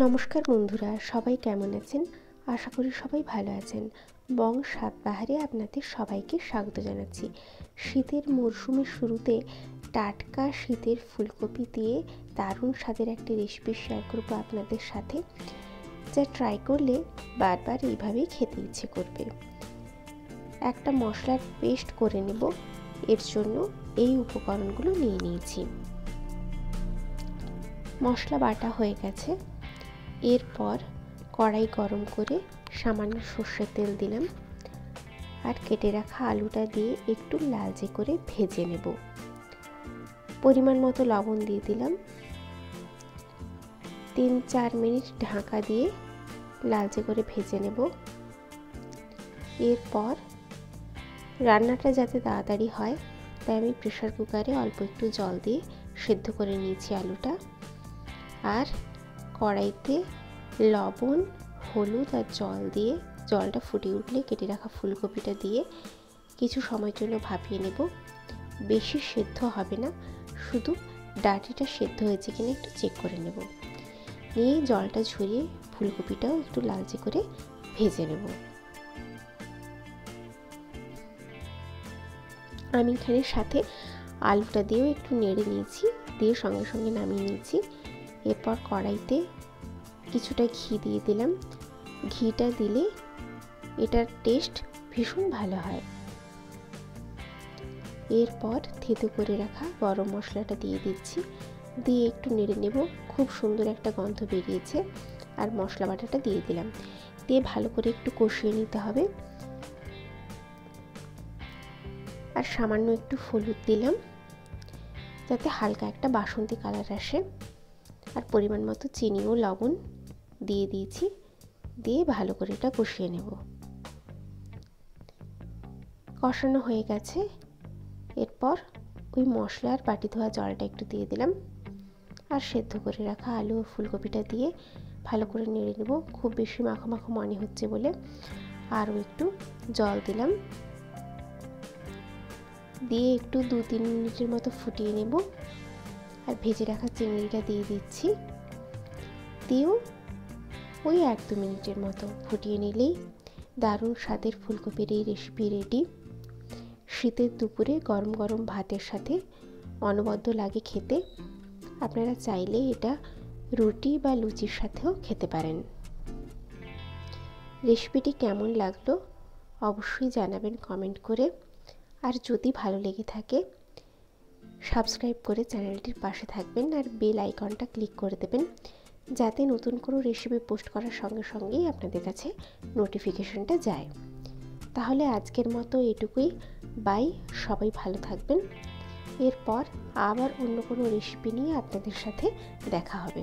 নমস্কার বন্ধুরা, সবাই কেমন আছেন? আশা করি সবাই ভালো আছেন। বং সাত বাহারে আপনাদের সবাইকে স্বাগত জানাচ্ছি। শীতের মরশুমের শুরুতে টাটকা শীতের ফুলকপি দিয়ে দারুণ স্বাদের একটি রেসিপি শেয়ার করব আপনাদের সাথে, যা ট্রাই করলে বারবার এইভাবেই খেতে ইচ্ছে করবে। একটা মশলার পেস্ট করে নেব। এর জন্য এই উপকরণগুলো নিয়ে নিয়েছি। মশলা বাটা হয়ে গেছে। এরপর কড়াই গরম করে সামান্য সর্ষের তেল দিলাম আর কেটে রাখা আলুটা দিয়ে একটু লালচে করে ভেজে নেব। পরিমাণ মতো লবণ দিয়ে দিলাম। 3-4 মিনিট ঢাকা দিয়ে লালচে করে ভেজে নেব। এরপর রান্নাটা যাতে তাড়াতাড়ি হয় তাই আমি প্রেসার কুকারে অল্প একটু জল দিয়ে সেদ্ধ করে নিয়েছি আলুটা। আর কড়াইতে লবণ, হলুদ আর জল দিয়ে জলটা ফুটে উঠলে কেটে রাখা ফুলকপিটা দিয়ে কিছু সময়ের জন্য ভাপিয়ে নেব। বেশি সেদ্ধ হবে না, শুধু ডাঁটিটা সেদ্ধ হয়েছে কিনা একটু চেক করে নেব। নিয়ে জলটা ঝরিয়ে ফুলকপিটাও একটু লালচে করে ভেজে নেব। আমি এখানে সাথে আলুটা দিয়েও একটু নেড়ে নিয়েছি, দিয়ে সঙ্গে সঙ্গে নামিয়ে নিয়েছি। এরপর কড়াইতে কিছুটা ঘি দিয়ে দিলাম। ঘিটা দিলে এটার টেস্ট ভীষণ ভালো হয়। এরপর থেতো করে রাখা গরম মশলাটা দিয়ে দিচ্ছি, দিয়ে একটু নেড়ে নেব। খুব সুন্দর একটা গন্ধ বেরিয়েছে। আর মশলা বাটাটা দিয়ে দিলাম, দিয়ে ভালো করে একটু কষিয়ে নিতে হবে। আর সামান্য একটু হলুদ দিলাম যাতে হালকা একটা বাসন্তী কালার আসে। আর পরিমাণ মতো চিনি ও লবণ দিয়ে দিয়েছি, দিয়ে ভালো করে এটা কষিয়ে নেব। কষানো হয়ে গেছে। এরপর ওই মশলার বাটি ধোয়া জলটা একটু দিয়ে দিলাম আর সেদ্ধ করে রাখা আলু ও ফুলকপিটা দিয়ে ভালো করে নেড়ে নেব। খুব বেশি মাখো মাখো মনে হচ্ছে বলে আরও একটু জল দিলাম, দিয়ে একটু 2-3 মিনিটের মতো ফুটিয়ে নেব। আর ভেজে রাখা চিংড়িটা দিয়ে দিচ্ছি, দিয়েও ওই 1-2 মিনিটের মতো ফুটিয়ে নিলেই দারুণ স্বাদের ফুলকপির এই রেসিপি রেডি। শীতের দুপুরে গরম গরম ভাতের সাথে অনবদ্য লাগে খেতে। আপনারা চাইলে এটা রুটি বা লুচির সাথেও খেতে পারেন। রেসিপিটি কেমন লাগলো অবশ্যই জানাবেন কমেন্ট করে। আর যদি ভালো লেগে থাকে সাবস্ক্রাইব করে চ্যানেলটির পাশে থাকবেন আর বেল আইকনটা ক্লিক করে দেবেন, যাতে নতুন কোনো রেসিপি পোস্ট করার সঙ্গে সঙ্গেই আপনাদের কাছে নোটিফিকেশনটা যায়। তাহলে আজকের মতো এটুকুই। বাই, সবাই ভালো থাকবেন। এরপর আবার অন্য কোনো রেসিপি নিয়ে আপনাদের সাথে দেখা হবে।